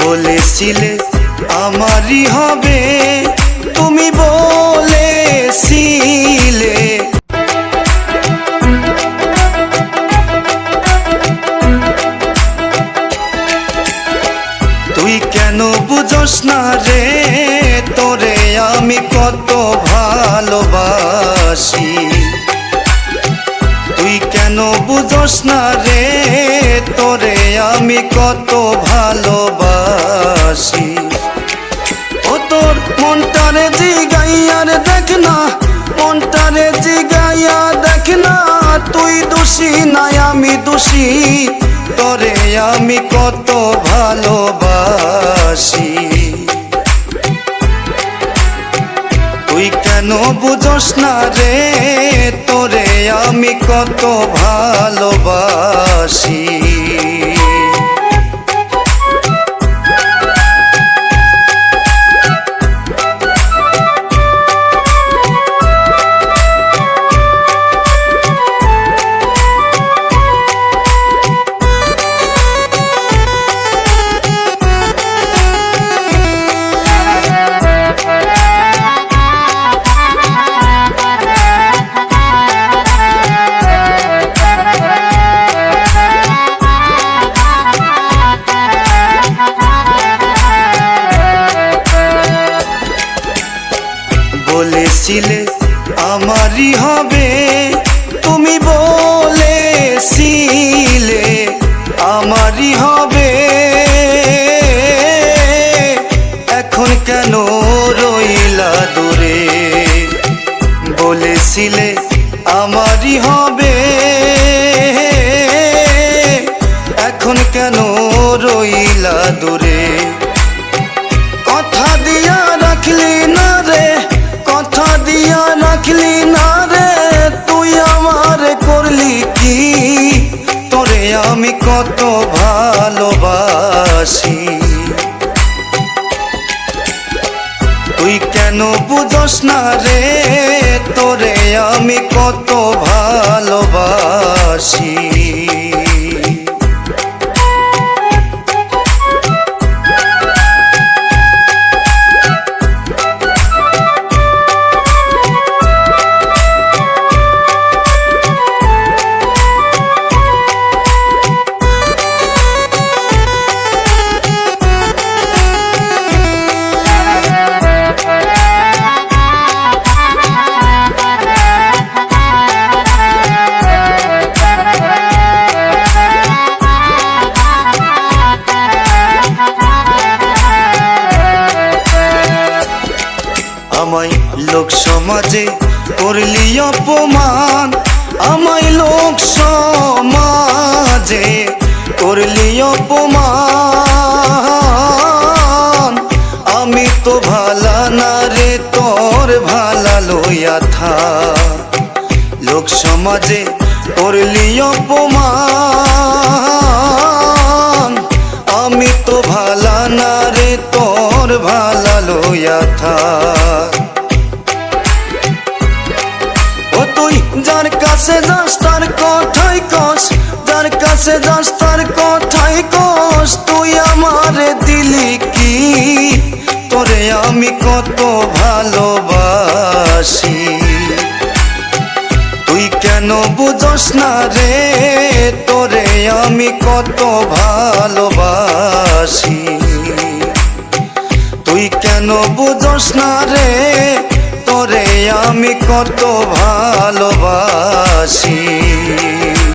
বলেছিলে আমারই হবে, তুমি বলেছিলে। তুই কেন বুঝোস না রে, তোরে আমি কত ভালোবাসি। তুই কেন বুঝোস না রে, তোরে আমি কত ভালোবাসি। ও তোর মনটারে জিগাইয়ার দেখ না, মনটারে জিগাইয়া দেখ না, তুই দোষী নাই আমি দোষী, তোরে আমি কত ভালোবাসি। তুই কেন বুঝোস না রে, তোরে আমি কত ভালোবাসি। বলেছিলে আমারই হবে, তুমি বলেছিলে আমারই হবে, এখন কেন রইলা দূরে। বলেছিলে আমারই হবে, এখন কেন রইলা দূরে। কথা দিয়া রাখলি না রে, কথা দিয়া রাখলি না রে, তুই আমার করলি কি, তোরে আমি কত ভালোবাসি। তুই কেন বুঝোস না রে, তোরে আমি কত ভালোবাসি। আমায় লোক সমাজে করলি অপমান, আমায় লোক সমাজে করলি অপমান। আমি তো ভালা না রে, তোর ভালা লইয়া থা। লোক সমাজে করলি অপমান, আমি তো ভালা না রে, তোর ভালা লইয়া থা। যার কাছে যাস তার কথাই কস, যার কাছে যাস তার কথাই কস, তুই আমারে দিলি কি, তোরে আমি কত ভালোবাসি। তুই কেন বুঝোস না রে, তোরে আমি কত ভালোবাসি। তুই কেন বুঝোস না রে, তোরে আমি কত ভালোবাসি।